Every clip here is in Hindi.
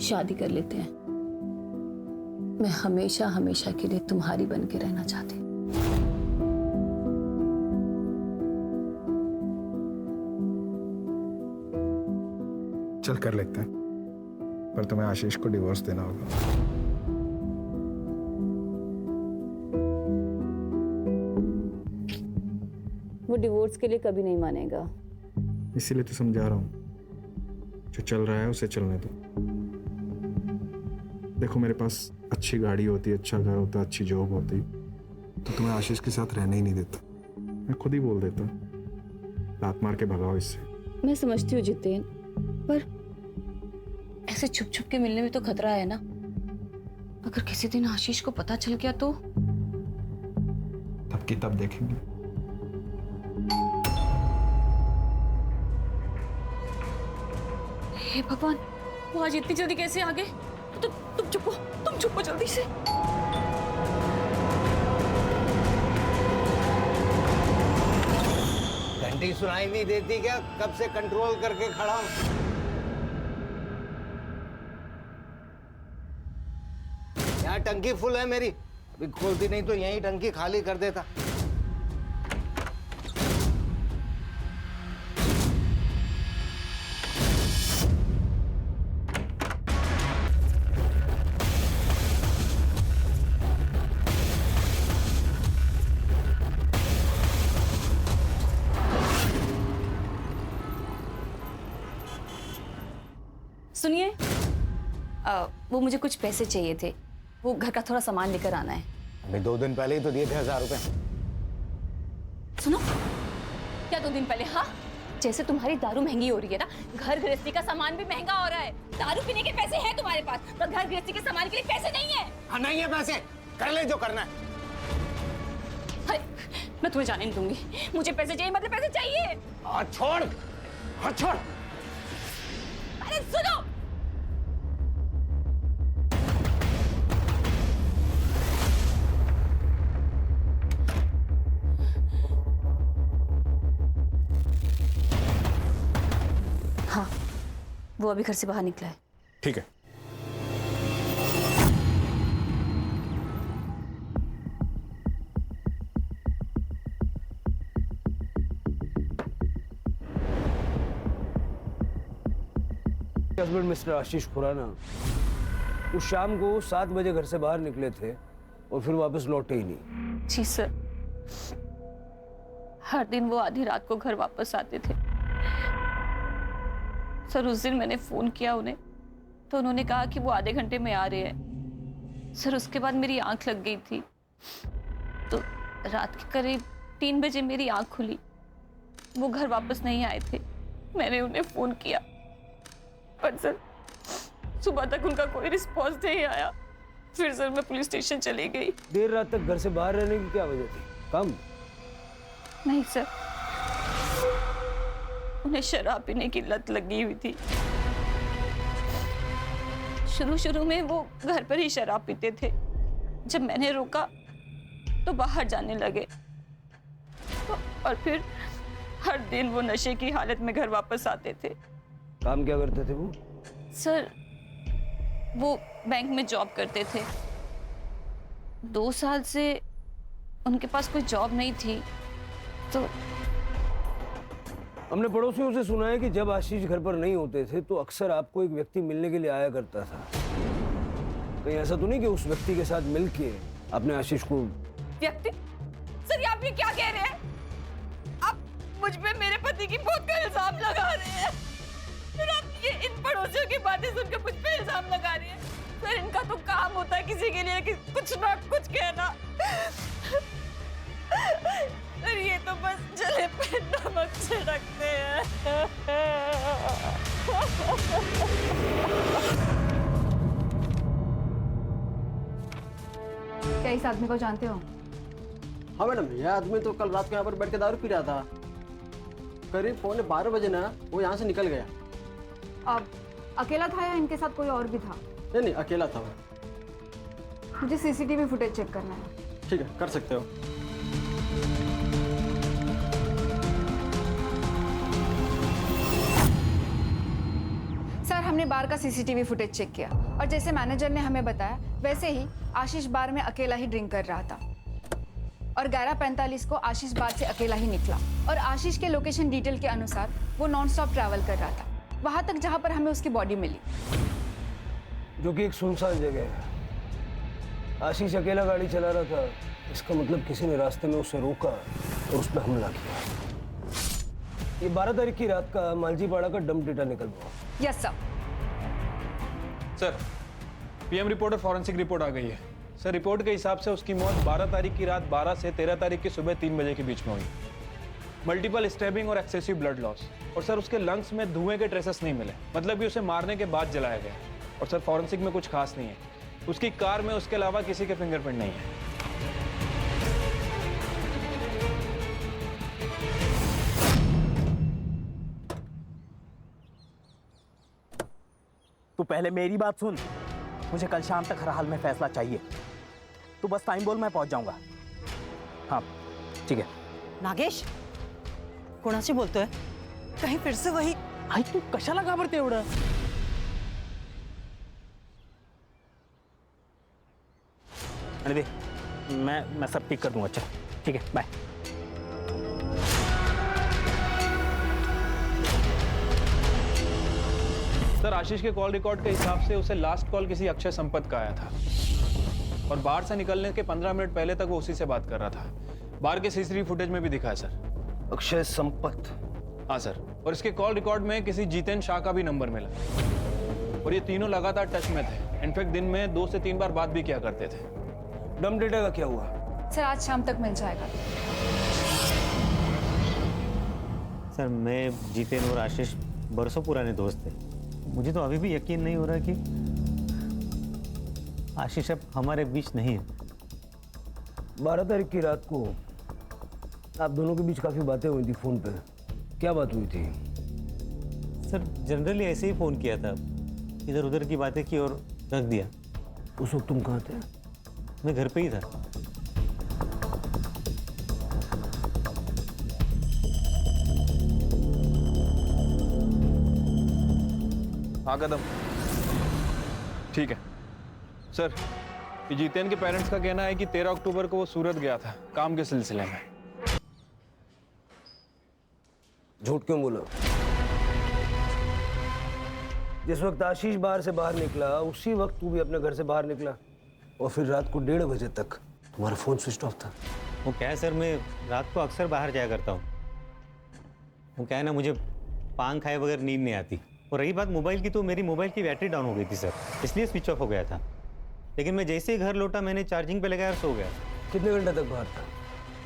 शादी कर लेते हैं। मैं हमेशा हमेशा के लिए तुम्हारी बन के रहना चाहती हूँ। चल कर लेते हैं, पर तुम्हें आशीष को डिवोर्स देना होगा। वो डिवोर्स के लिए कभी नहीं मानेगा। इसीलिए तो समझा रहा हूँ, जो चल रहा है उसे चलने दो। देखो मेरे पास अच्छी गाड़ी होती, अच्छा घर होता, अच्छी जॉब होती, तो तुम्हें आशीष के साथ रहने ही नहीं देता। मैं खुद ही बोल देता, लात मार के भगाओ इससे। मैं समझती हूँ जितेन, पर ऐसे छुप छुप के मिलने में तो खतरा है ना। अगर किसी दिन आशीष को पता चल गया तो? तब की तब देखेंगे। हे भगवान, वो आज इतनी जल्दी कैसे आ गए? तुम चुप हो जल्दी से। घंटी सुनाई नहीं देती क्या? कब से कंट्रोल करके खड़ा हूं। यहाँ टंकी फुल है मेरी, अभी खोलती नहीं तो यहीं टंकी खाली कर देता। सुनिए, वो मुझे कुछ पैसे चाहिए थे, वो घर का थोड़ा सामान लेकर आना है। अभी 2 दिन पहले ही तो दिए थे 1000 रुपए। सुनो, क्या 2 दिन पहले? हाँ, जैसे तुम्हारी दारू महंगी हो रही है ना, घर गृहस्थी का सामान भी महंगा हो रहा है। दारू पीने के पैसे हैं तुम्हारे पास, पर घर गृहस्थी के सामान के लिए पैसे नहीं है। हाँ नहीं है पैसे, कर ले जो करना है। अरे, मैं तुम्हें जाने नहीं दूंगी। मुझे पैसे चाहिए, मतलब पैसे चाहिए। हाथ छोड़, हाथ छोड़। अरे सुनो, हाँ, वो अभी घर से बाहर निकला है। ठीक है। हस्बैंड मिस्टर आशीष खुराना उस शाम को 7 बजे घर से बाहर निकले थे और फिर वापस लौटे ही नहीं। जी सर, हर दिन वो आधी रात को घर वापस आते थे। सर, उस दिन मैंने फोन किया उन्हें तो उन्होंने कहा कि वो आधे घंटे में आ रहे हैं। सर, उसके बाद मेरी आंख लग गई थी, तो रात के करीब 3 बजे मेरी आंख खुली। वो घर वापस नहीं आए थे। मैंने उन्हें फोन किया, पर सर सुबह तक उनका कोई रिस्पॉन्स नहीं आया। फिर सर मैं पुलिस स्टेशन चली गई। देर रात तक घर से बाहर रहने की क्या वजह थी? काम? नहीं सर, उन्हें शराब पीने की लत लगी हुई थी। शुरू में वो घर पर ही शराब पीते थे। जब मैंने रोका तो बाहर जाने लगे, और फिर हर दिन वो नशे की हालत में घर वापस आते थे। काम क्या करते थे वो? सर, वो बैंक में जॉब करते थे। 2 साल से उनके पास कोई जॉब नहीं थी, तो हमने पड़ोसियों से सुना है कि जब आशीष घर पर नहीं होते थे तो अक्सर आपको एक व्यक्ति मिलने के लिए आया करता था। कहीं ऐसा तो नहीं कि उस व्यक्ति के साथ मिलके आपने आशीष को? व्यक्ति? सर, ये आप ये क्या कह रहे हैं? आप मुझ पे मेरे पति की मौत का इल्जाम लगा रहे हैं। फिर आप ये इन पड़ोसियों की बातें सुनकर मुझ पे इल्जाम लगा रहे हैं। सर, इनका तो काम होता है किसी के लिए कि कुछ ना कुछ कहना। सर, ये तो बस जले पे नमक छिड़कते हैं। क्या इस आदमी को जानते हो? हाँ मैडम, यह आदमी तो कल रात को यहाँ पर बैठ के दारू पी रहा था। करीब 11:15 बजे ना वो यहाँ से निकल गया। अब अकेला था या इनके साथ कोई और भी था? नहीं, अकेला था वो। मुझे सीसीटीवी फुटेज चेक करना है। ठीक है, कर सकते हो। सर, हमने हमने बार का सीसीटीवी फुटेज चेक किया और जैसे मैनेजर ने हमें बताया वैसे ही आशीष बार में अकेला ही ड्रिंक कर रहा था और 11:45 को आशीष बार से अकेला ही निकला और आशीष के लोकेशन डिटेल के अनुसार वो नॉन स्टॉप ट्रैवल कर रहा था वहां तक जहां पर हमें उसकी बॉडी मिली, जो कि एक सुनसान जगह है। आशीष अकेला गाड़ी चला रहा था, इसका मतलब किसी ने रास्ते में उसे रोका और उस पर हमला किया। ये 12 तारीख की रात का मालजीपाड़ा का डंप डेटा निकल पड़ा। Yes sir. Sir, PM report और फॉरेंसिक रिपोर्ट आ गई है। सर, रिपोर्ट के हिसाब से उसकी मौत 12 तारीख की रात 12 से 13 तारीख की सुबह 3 बजे के बीच में हुई। मल्टीपल स्टैबिंग और एक्सेसिव ब्लड लॉस, और सर उसके लंग्स में धुएं के ट्रेसेस नहीं मिले, मतलब कि उसे मारने के बाद जलाया गया। और सर फॉरेंसिक में कुछ खास नहीं है, उसकी कार में उसके अलावा किसी के फिंगरप्रिंट नहीं है। तू पहले मेरी बात सुन, मुझे कल शाम तक हर हाल में फैसला चाहिए। तू बस टाइम बोल, मैं पहुंच जाऊंगा। हाँ ठीक है। नागेश, कोणाशी बोलतोय? कहीं फिर से वही? आई तू कशाला घाबरते एवढं? अरे दे, मैं सब ठीक कर दूंगा। अच्छा ठीक है, बाय। सर, आशीष के कॉल रिकॉर्ड के हिसाब से उसे लास्ट कॉल किसी अक्षय संपत का आया था और बार से निकलने के 15 मिनट पहले तक वो उसी से बात कर रहा था। बार के सीसीटीवी फुटेज में भी दिखा है सर। अक्षय संपत? हाँ सर, और इसके कॉल रिकॉर्ड में किसी जीतेन शाह का भी नंबर मिला और ये तीनों लगातार टच में थे। इनफैक्ट दिन में 2 से 3 बार बात भी किया करते थे। डंप डेटा का क्या हुआ? सर आज शाम तक मिल जाएगा। सर, मैं जीतेन और आशीष बरसों पुराने दोस्त थे। मुझे तो अभी भी यकीन नहीं हो रहा कि आशीष अब हमारे बीच नहीं है। 12 तारीख की रात को आप दोनों के बीच काफी बातें हुई थी फोन पे। क्या बात हुई थी? सर, जनरली ऐसे ही फ़ोन किया था, इधर उधर की बातें की और रख दिया। उस वक्त तुम कहाँ थे? मैं घर पे ही था। हाँ कदम, ठीक है सर। ये जीतेन के पेरेंट्स का कहना है कि 13 अक्टूबर को वो सूरत गया था काम के सिलसिले में। झूठ क्यों बोला? जिस वक्त आशीष बाहर से बाहर निकला उसी वक्त तू भी अपने घर से बाहर निकला और फिर रात को 1:30 बजे तक तुम्हारा फोन स्विच ऑफ था। वो क्या है सर, मैं रात को अक्सर बाहर जाया करता हूँ। वो क्या है ना, मुझे पान खाए बगैर नींद नहीं आती। और रही बात मोबाइल की, तो मेरी मोबाइल की बैटरी डाउन हो गई थी सर, इसलिए स्विच ऑफ हो गया था। लेकिन मैं जैसे ही घर लौटा मैंने चार्जिंग पे लगाया और सो गया। कितने घंटे तक बाहर था?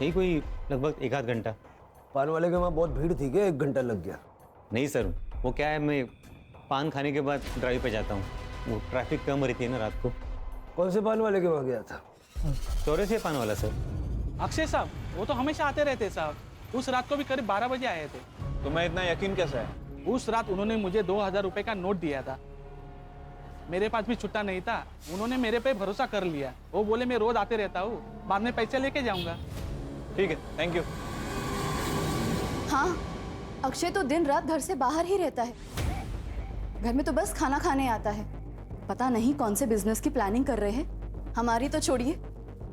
यही कोई लगभग 1 आध घंटा। पान वाले के वहाँ बहुत भीड़ थी क्या? 1 घंटा लग गया? नहीं सर, वो क्या है, मैं पान खाने के बाद ड्राइव पे जाता हूँ, वो ट्रैफिक कम रहती है ना रात को। कौन से पान वाले के वहाँ गया था? चौरासी पान वाला सर। अक्षय साहब, वो तो हमेशा आते रहते साहब। उस रात को भी करीब 12 बजे आए थे। तो मैं इतना यकीन कैसे है? उस रात उन्होंने मुझे 2000 रुपए का नोट दिया था। मेरे पास भी छुट्टा नहीं था, उन्होंने मेरे पे भरोसा कर लिया। वो बोले मैं रोज आते रहता हूँ, बाद में पैसे लेके जाऊंगा। ठीक है, थैंक यू। हाँ, अक्षय तो दिन रात घर से बाहर ही रहता है। घर में तो बस खाना खाने आता है। पता नहीं कौन से बिजनेस की प्लानिंग कर रहे हैं। हमारी तो छोड़िए,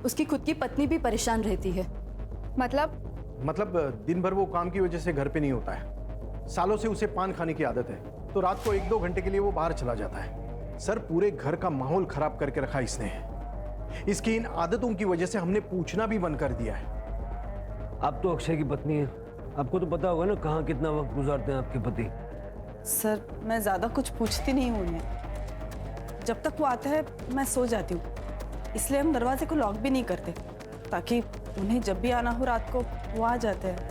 उसकी खुद की पत्नी भी परेशान रहती है। मतलब दिन भर वो काम की वजह से घर पे नहीं होता है। सालों से उसे पान खाने की आदत है, तो रात को 1-2 घंटे के लिए वो बाहर चला जाता है। सर, पूरे घर का माहौल खराब करके रखा इसने। इसकी इन आदतों की वजह से हमने पूछना भी बंद कर दिया है। आप तो अक्षय की पत्नी है, आपको तो पता होगा ना कहाँ कितना वक्त गुजारते हैं आपके पति। सर, मैं ज़्यादा कुछ पूछती नहीं हूँ उन्हें। जब तक वो आता है मैं सो जाती हूँ, इसलिए हम दरवाजे को लॉक भी नहीं करते, ताकि उन्हें जब भी आना हो रात को वो आ जाते हैं।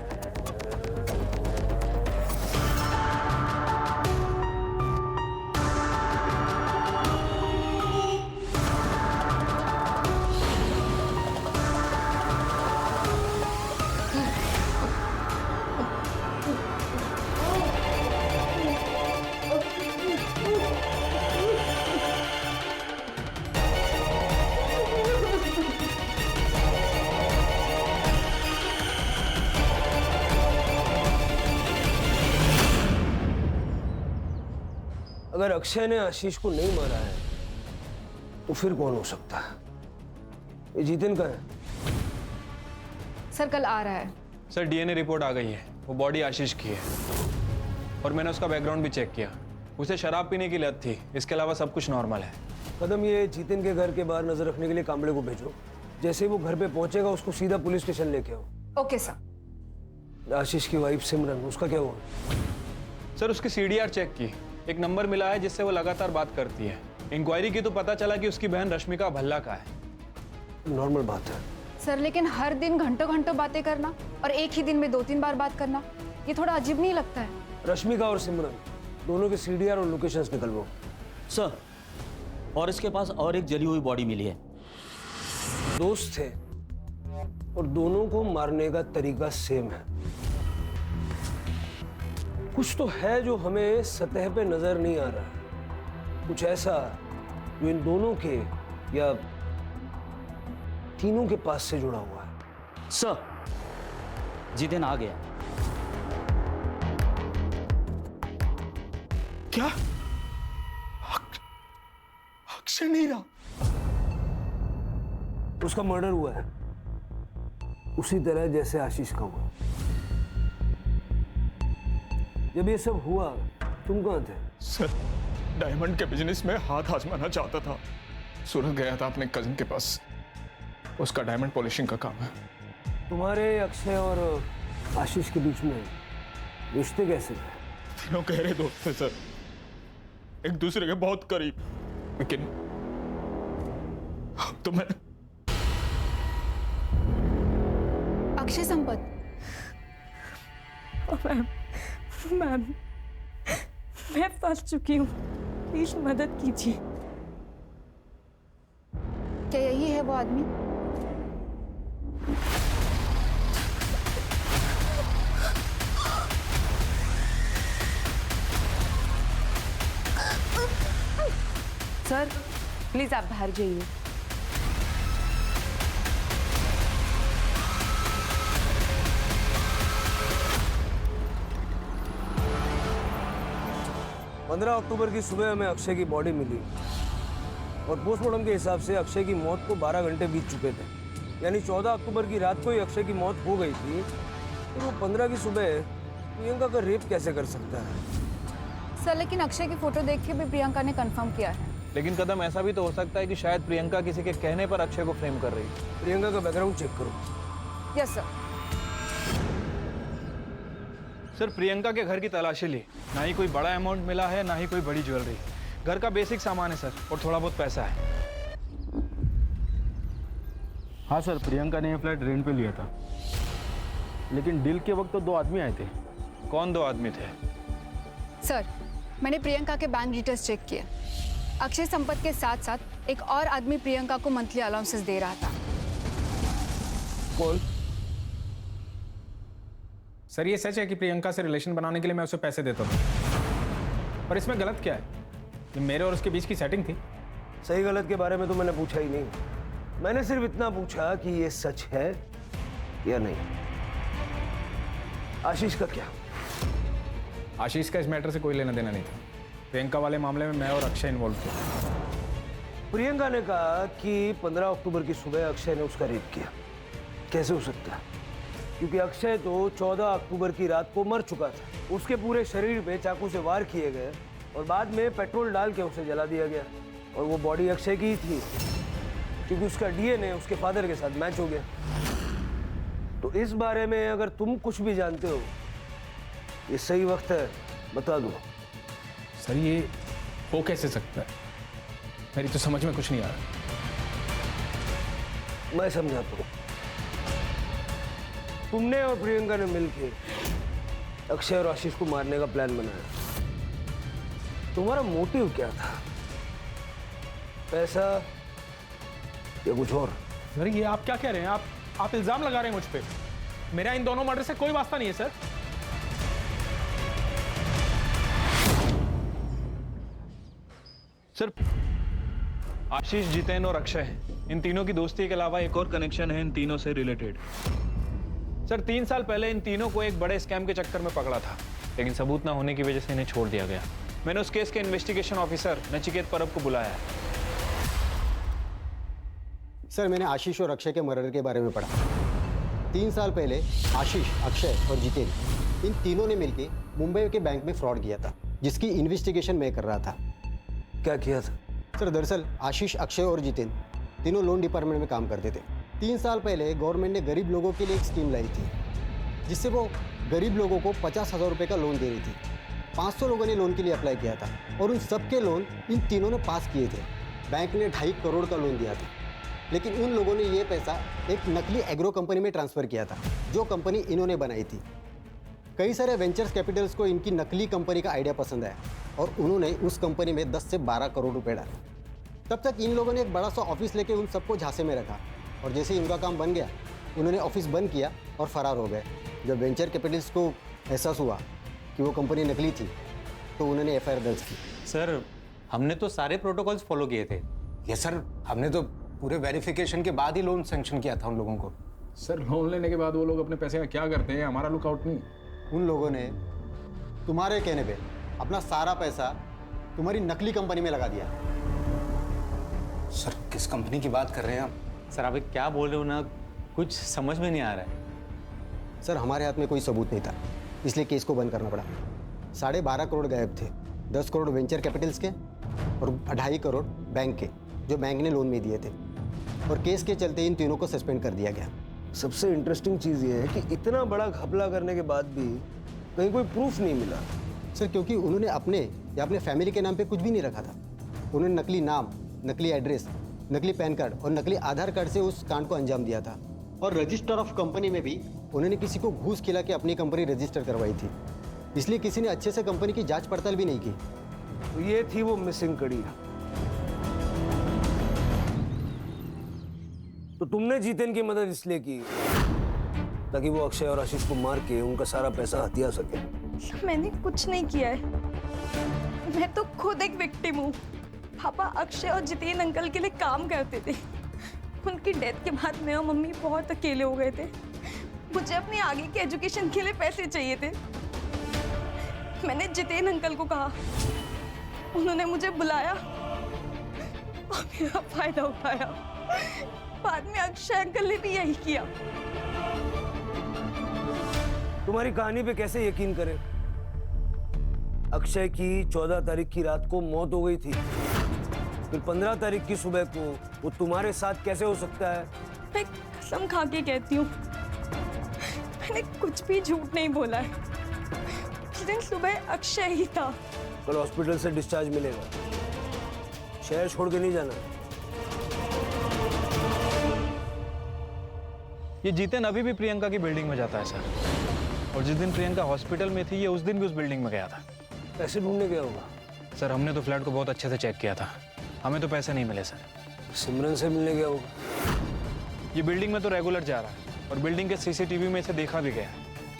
अगर अक्षय ने आशीष को नहीं मारा है तो फिर कौन हो सकता है? ये जितिन का है। सर कल आ रहा है। सर डीएनए रिपोर्ट आ गई है, वो बॉडी आशीष की है और मैंने उसका बैकग्राउंड भी चेक किया। उसे शराब पीने की लत थी, इसके अलावा सब कुछ नॉर्मल है। कदम, ये जितिन के घर के बाहर नजर रखने के लिए कांबले को भेजो। जैसे ही वो घर पे पहुंचेगा उसको सीधा पुलिस स्टेशन लेके आओ। Okay sir. आशीष की वाइफ सिमरन, उसका क्या हुआ? सर उसकी सीडीआर चेक की, एक नंबर मिला है जिससे वो लगातार बात करती है। इंक्वायरी की तो पता चला कि उसकी बहन रश्मिका भल्ला का है। नॉर्मल बात है सर, लेकिन हर दिन घंटों घंटों बातें करना और एक ही दिन में 2-3 बार बात करना, ये थोड़ा अजीब नहीं लगता है? रश्मिका और सिमरन दोनों के सीडीआर और लोकेशंस निकलवाओ। सर, और इसके पास और एक जली हुई बॉडी मिली है। दोस्त थे और दोनों को मारने का तरीका सेम है। कुछ तो है जो हमें सतह पे नजर नहीं आ रहा, कुछ ऐसा जो इन दोनों के या तीनों के पास से जुड़ा हुआ है। सर, जितिन आ गया। क्या? अक्षय नहीं रहा? उसका मर्डर हुआ है उसी तरह जैसे आशीष का हुआ। जब ये सब हुआ तुम कहां थे? सर, डायमंड के बिजनेस में हाथ आजमाना चाहता था। सूरत गया था अपने कजिन के पास, उसका डायमंड पॉलिशिंग का काम है। तुम्हारे अक्षय और आशीष के बीच में रिश्ते कैसे थे? तीनों गहरे दोस्त थे सर, एक दूसरे के बहुत करीब। लेकिन अब तो मैं अक्षय संपत, मैम, मैं फंस चुकी हूँ, प्लीज मदद कीजिए। क्या यही है वो आदमी? सर प्लीज आप बाहर जाइए। पंद्रह अक्टूबर की सुबह हमें अक्षय की बॉडी मिली और पोस्टमार्टम के हिसाब से अक्षय की मौत को 12 घंटे बीत चुके थे। यानी 14 अक्टूबर की रात को ही अक्षय की मौत हो गई थी, तो वो 15 की सुबह प्रियंका का रेप कैसे कर सकता है? सर लेकिन अक्षय की फोटो देख के भी प्रियंका ने कंफर्म किया है। लेकिन कदम, ऐसा भी तो हो सकता है कि शायद प्रियंका किसी के कहने पर अक्षय को फ्रेम कर रही है। प्रियंका का बैकग्राउंड चेक करो। Yes sir. सर प्रियंका के घर की तलाशी ली, ना ही कोई बड़ा अमाउंट मिला है ना ही कोई बड़ी ज्वेलरी। घर का बेसिक सामान है सर, और थोड़ा बहुत पैसा है। हाँ सर, प्रियंका ने ये फ्लैट रेंट पे लिया था, लेकिन डील के वक्त तो 2 आदमी आए थे। कौन 2 आदमी थे? सर मैंने प्रियंका के बैंक डिटेल्स चेक किए। अक्षय संपत के साथ साथ एक और आदमी प्रियंका को मंथली अलाउंसेस दे रहा था। कौन? सर ये सच है कि प्रियंका से रिलेशन बनाने के लिए मैं उसे पैसे देता था, पर इसमें गलत क्या है? ये मेरे और उसके बीच की सेटिंग थी। सही गलत के बारे में तो मैंने पूछा ही नहीं, मैंने सिर्फ इतना पूछा कि ये सच है या नहीं। आशीष का क्या? आशीष का इस मैटर से कोई लेना देना नहीं था। प्रियंका वाले मामले में मैं और अक्षय इन्वॉल्व थे। प्रियंका ने कहा कि 15 अक्टूबर की सुबह अक्षय ने उसका रेप किया। कैसे हो सकता है? क्योंकि अक्षय तो 14 अक्टूबर की रात को मर चुका था। उसके पूरे शरीर पे चाकू से वार किए गए और बाद में पेट्रोल डाल के उसे जला दिया गया, और वो बॉडी अक्षय की ही थी क्योंकि उसका डीएनए उसके फादर के साथ मैच हो गया। तो इस बारे में अगर तुम कुछ भी जानते हो, ये सही वक्त है, बता दो। सर ये हो कैसे सकता है? मेरी तो समझ में कुछ नहीं आ रहा। मैं समझाता हूँ। तुमने और प्रियंका ने मिलकर अक्षय और आशीष को मारने का प्लान बनाया। तुम्हारा मोटिव क्या था? पैसा या कुछ और? सर ये आप क्या कह रहे हैं? आप इल्जाम लगा रहे हैं मुझ पे। मेरा इन दोनों मर्डर से कोई वास्ता नहीं है सर। सर आशीष, जितेन और अक्षय, इन तीनों की दोस्ती के अलावा एक और कनेक्शन है इन तीनों से रिलेटेड। सर 3 साल पहले इन तीनों को एक बड़े स्कैम के चक्कर में पकड़ा था, लेकिन सबूत ना होने की वजह से इन्हें छोड़ दिया गया। मैंने उस केस के इन्वेस्टिगेशन ऑफिसर नचिकेत परब को बुलाया है। सर मैंने आशीष और अक्षय के मर्डर के बारे में पढ़ा। 3 साल पहले आशीष, अक्षय और जितेन इन तीनों ने मिलकर मुंबई के बैंक में फ्रॉड किया था, जिसकी इन्वेस्टिगेशन मैं कर रहा था। क्या किया था? सर दरअसल आशीष, अक्षय और जितेन तीनों लोन डिपार्टमेंट में काम करते थे। 3 साल पहले गवर्नमेंट ने गरीब लोगों के लिए एक स्कीम लाई थी, जिससे वो गरीब लोगों को 50,000 रुपये का लोन दे रही थी। 500 लोगों ने लोन के लिए अप्लाई किया था और उन सबके लोन इन तीनों ने पास किए थे। बैंक ने 2.5 करोड़ का लोन दिया था, लेकिन उन लोगों ने ये पैसा एक नकली एग्रो कंपनी में ट्रांसफ़र किया था, जो कंपनी इन्होंने बनाई थी। कई सारे वेंचर्स कैपिटल्स को इनकी नकली कंपनी का आइडिया पसंद आया और उन्होंने उस कंपनी में 10 से 12 करोड़ रुपए डाले। तब तक इन लोगों ने एक बड़ा सा ऑफिस लेके उन सबको झांसे में रखा और जैसे ही उनका काम बन गया, उन्होंने ऑफिस बंद किया और फरार हो गए। जब वेंचर कैपिटल्स को एहसास हुआ कि वो कंपनी नकली थी, तो उन्होंने एफआईआर दर्ज की। सर हमने तो सारे प्रोटोकॉल्स फॉलो किए थे। यस सर, हमने तो पूरे वेरिफिकेशन के बाद ही लोन सैंक्शन किया था उन लोगों को। सर लोन लेने के बाद वो लोग अपने पैसे का क्या करते हैं, हमारा लुकआउट नहीं। उन लोगों ने तुम्हारे कहने पे अपना सारा पैसा तुम्हारी नकली कंपनी में लगा दिया। सर किस कंपनी की बात कर रहे हैं आप? सर आप क्या बोल रहे हो ना, कुछ समझ में नहीं आ रहा है। सर हमारे हाथ में कोई सबूत नहीं था, इसलिए केस को बंद करना पड़ा। 12.5 करोड़ गायब थे, 10 करोड़ वेंचर कैपिटल्स के और 2.5 करोड़ बैंक के, जो बैंक ने लोन में दिए थे। और केस के चलते इन तीनों को सस्पेंड कर दिया गया। सबसे इंटरेस्टिंग चीज़ ये है कि इतना बड़ा घपला करने के बाद भी कहीं कोई प्रूफ नहीं मिला। सर क्योंकि उन्होंने अपने या अपने फैमिली के नाम पे कुछ भी नहीं रखा था। उन्होंने नकली नाम, नकली एड्रेस, नकली पैन कार्ड और नकली आधार कार्ड से उस कांड को अंजाम दिया था। और रजिस्टर ऑफ कंपनी में भी उन्होंने किसी को घूस खिला के अपनी कंपनी रजिस्टर करवाई थी, इसलिए किसी ने अच्छे से कंपनी की जांच पड़ताल भी नहीं की। तो ये थी वो मिसिंग कड़ी। तो तुमने जितेन की मदद इसलिए की ताकि वो अक्षय और आशीष को मार के उनका सारा पैसा हथिया सके। मैंने कुछ नहीं किया है, मैं तो खुद एक विक्टिम हूँ। पापा अक्षय और जितेन अंकल के लिए काम करते थे। उनकी डेथ के बाद मैं और मम्मी बहुत अकेले हो गए थे। मुझे अपनी आगे की एजुकेशन के लिए पैसे चाहिए थे। मैंने जितेन अंकल को कहा, उन्होंने मुझे बुलाया और मेरा फायदा उठाया। बाद में अक्षय अंकल ने भी यही किया। तुम्हारी कहानी पे कैसे यकीन करें? अक्षय की 14 तारीख की रात को मौत हो गई थी, फिर 15 तारीख की सुबह को वो तुम्हारे साथ कैसे हो सकता है? मैं कसम खा के कहती हूँ, मैंने कुछ भी झूठ नहीं बोला है। उस दिन सुबह अक्षय ही था। कल हॉस्पिटल से डिस्चार्ज मिलेगा, शहर छोड़ के नहीं जाना। ये जितेन अभी भी प्रियंका की बिल्डिंग में जाता है सर, और जिस दिन प्रियंका हॉस्पिटल में थी ये उस दिन भी उस बिल्डिंग में गया था। पैसे ढूंढने गया होगा। सर हमने तो फ्लैट को बहुत अच्छे से चेक किया था, हमें तो पैसे नहीं मिले सर। सिमरन से मिलने गया होगा। ये बिल्डिंग में तो रेगुलर जा रहा है और बिल्डिंग के सीसीटीवी में इसे देखा भी गया,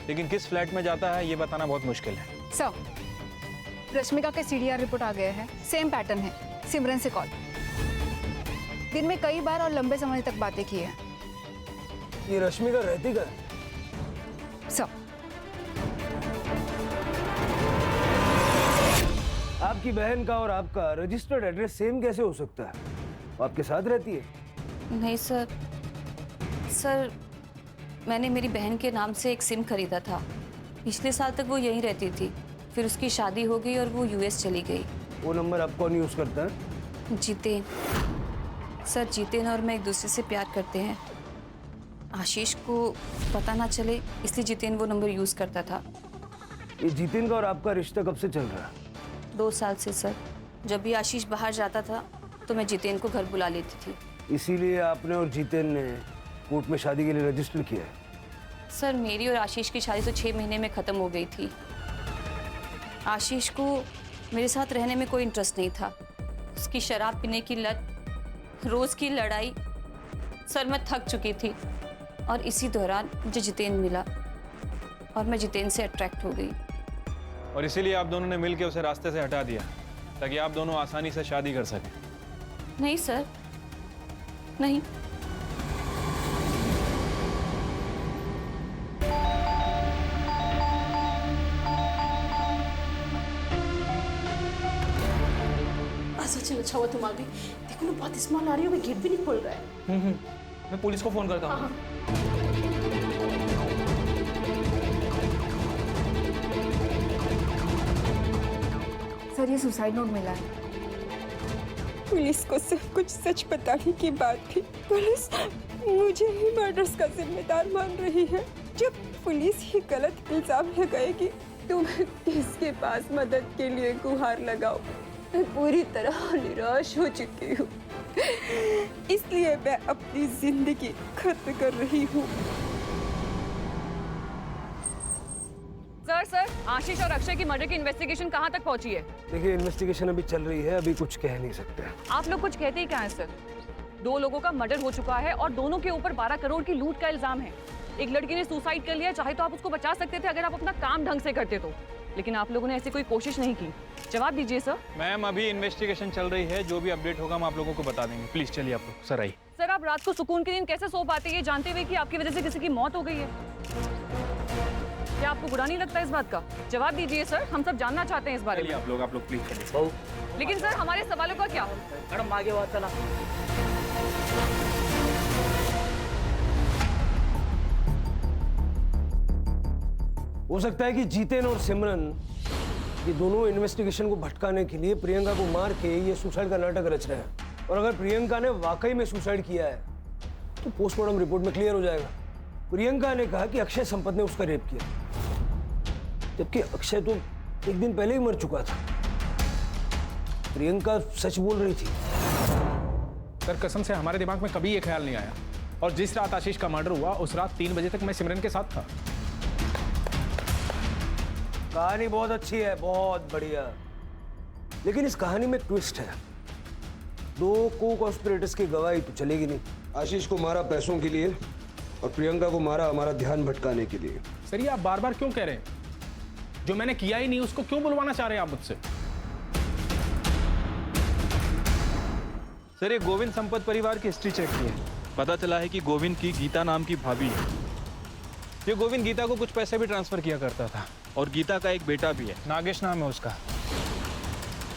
लेकिन किस फ्लैट में जाता है ये बताना बहुत मुश्किल है। सर रश्मिका के CDR रिपोर्ट आ गया है, सेम पैटर्न है, सिमरन से कॉल, दिन में कई बार और लंबे समय तक बातें की है। ये रश्मिका रहती का? सर आपकी बहन का और आपका रजिस्टर्ड एड्रेस सेम कैसे हो सकता है? वो आपके साथ रहती है? नहीं सर, सर मैंने मेरी बहन के नाम से एक सिम खरीदा था। पिछले साल तक वो यहीं रहती थी, फिर उसकी शादी हो गई और वो US चली गई। वो नंबर आप कौन यूज करता है? जितेन। सर जितेन और मैं एक दूसरे से प्यार करते हैं। आशीष को पता ना चले इसलिए जितेन वो नंबर यूज करता था। ये जितेन का और आपका रिश्ता कब से चल रहा है? 2 साल से सर। जब भी आशीष बाहर जाता था तो मैं जितेन को घर बुला लेती थी। इसीलिए आपने और जितेन ने कोर्ट में शादी के लिए रजिस्टर किया है? सर मेरी और आशीष की शादी तो 6 महीने में ख़त्म हो गई थी। आशीष को मेरे साथ रहने में कोई इंटरेस्ट नहीं था। उसकी शराब पीने की लत, रोज़ की लड़ाई, सर मैं थक चुकी थी। और इसी दौरान मुझे जितेन मिला और मैं जितेन से अट्रैक्ट हो गई। और इसीलिए आप दोनों ने मिलकर उसे रास्ते से हटा दिया ताकि आप दोनों आसानी से शादी कर सकें। नहीं सर, नहीं। चल अच्छा हुआ तुम आ गई। देखो ना बहुत स्मेल आ रही है, गेट भी नहीं खोल रहा है। मैं पुलिस को फोन करता हूँ। सर ये सुसाइड नोट मिला है। पुलिस को सब कुछ सच बताने की बात थी। पुलिस मुझे ही मर्डर्स का जिम्मेदार मान रही है। जब पुलिस ही गलत इल्जाम लगाएगी तो मैं किसके पास मदद के लिए गुहार लगाऊं? मैं पूरी तरह निराश हो चुकी हूँ, इसलिए मैं अपनी जिंदगी खत्म कर रही हूँ। सर आशीष और अक्षय की मर्डर की इन्वेस्टिगेशन कहाँ तक पहुँची है? देखिए इन्वेस्टिगेशन अभी चल रही है, अभी कुछ कह नहीं सकते। आप लोग कुछ कहते ही क्या है सर? 2 लोगों का मर्डर हो चुका है और दोनों के ऊपर 12 करोड़ की लूट का इल्जाम है। एक लड़की ने सुसाइड कर लिया, चाहे तो आप उसको बचा सकते थे अगर आप अपना काम ढंग से करते तो, लेकिन आप लोगों ने ऐसी कोई कोशिश नहीं की। जवाब दीजिए सर। मैम अभी इन्वेस्टिगेशन चल रही है, जो भी अपडेट होगा हम आप लोगों को बता देंगे। प्लीज चलिए आप लोग। सर आइए। सर आप रात को सुकून की नींद कैसे सो पाते हैं जानते हुए कि आपकी वजह से किसी की मौत हो गई है? क्या आपको बुरा नहीं लगता इस बात का? जवाब दीजिए सर, हम सब जानना चाहते हैं इस बारे में। आप लोग प्लीज चलिए। लेकिन सर हमारे सवालों का क्या? मैडम आगे बात चला। हो सकता है कि जीतेन और सिमरन ये दोनों इन्वेस्टिगेशन को भटकाने के लिए प्रियंका को मार के ये सुसाइड का नाटक रच रहे हैं। और अगर प्रियंका ने वाकई में सुसाइड किया है तो पोस्टमार्टम रिपोर्ट में क्लियर हो जाएगा। प्रियंका ने कहा कि अक्षय संपत ने उसका रेप किया, जबकि अक्षय तो एक दिन पहले ही मर चुका था। प्रियंका सच बोल रही थी। सर कसम से हमारे दिमाग में कभी ये ख्याल नहीं आया, और जिस रात आशीष का मर्डर हुआ उस रात 3 बजे तक मैं सिमरन के साथ था। कहानी बहुत अच्छी है, बहुत बढ़िया, लेकिन इस कहानी में ट्विस्ट है। 2 को-कॉन्स्पिरेटर्स की गवाही तो चलेगी नहीं। आशीष को मारा पैसों के लिए और प्रियंका को मारा हमारा ध्यान भटकाने के लिए। सर ये आप बार बार क्यों कह रहे हैं? जो मैंने किया ही नहीं उसको क्यों बुलवाना चाह रहे हैं आप मुझसे? सर ये गोविंद संपत परिवार की हिस्ट्री चेक की है, पता चला है कि गोविंद की गीता नाम की भाभी है। ये गोविंद गीता को कुछ पैसे भी ट्रांसफर किया करता था, और गीता का एक बेटा भी है, नागेश नाम है उसका।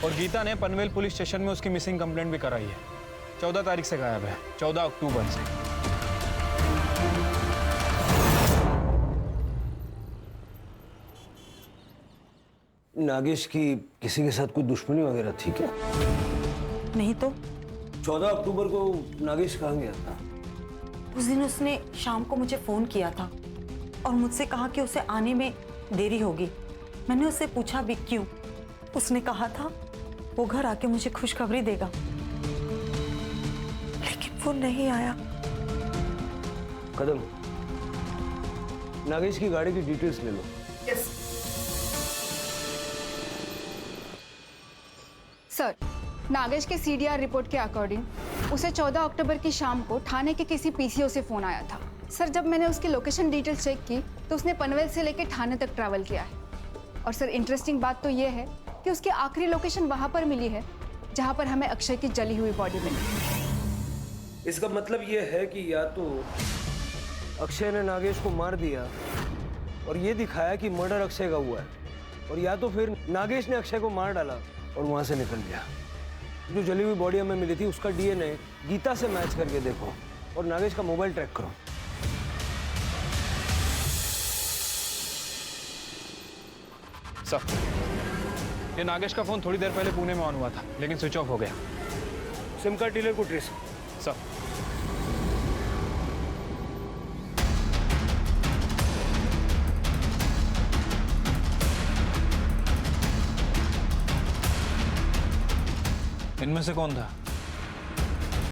और गीता ने पनवेल पुलिस स्टेशन में उसकी मिसिंग कंप्लेंट भी कराई है। 14 तारीख से गायब है, 14 अक्टूबर से। नागेश की किसी के साथ कोई दुश्मनी वगैरह थी क्या? नहीं तो। 14 अक्टूबर को नागेश कहाँ गया था? उस दिन उसने शाम को मुझे फोन किया था और मुझसे कहा कि उसे आने में देरी होगी। मैंने उससे पूछा भी क्यों? उसने कहा था वो घर आके मुझे खुशखबरी देगा, लेकिन वो नहीं आया। कदम, नागेश की गाड़ी की डिटेल्स ले लो। यस। सर नागेश के सीडीआर रिपोर्ट के अकॉर्डिंग उसे 14 अक्टूबर की शाम को थाने के किसी पीसीओ से फोन आया था। सर जब मैंने उसकी लोकेशन डिटेल चेक की तो उसने पनवेल से लेकर थाने तक ट्रैवल किया है। और सर इंटरेस्टिंग बात तो ये है कि उसकी आखिरी लोकेशन वहां पर मिली है जहां पर हमें अक्षय की जली हुई बॉडी मिली। इसका मतलब ये है कि या तो अक्षय ने नागेश को मार दिया और ये दिखाया कि मर्डर अक्षय का हुआ है, और या तो फिर नागेश ने अक्षय को मार डाला और वहां से निकल गया। जो जली हुई बॉडी हमें मिली थी उसका डीएनए गीता से मैच करके देखो और नागेश का मोबाइल ट्रैक करो। सर ये नागेश का फोन थोड़ी देर पहले पुणे में ऑन हुआ था, लेकिन स्विच ऑफ हो गया। सिम कार्ड डीलर को ट्रेस। सर इनमें से कौन था?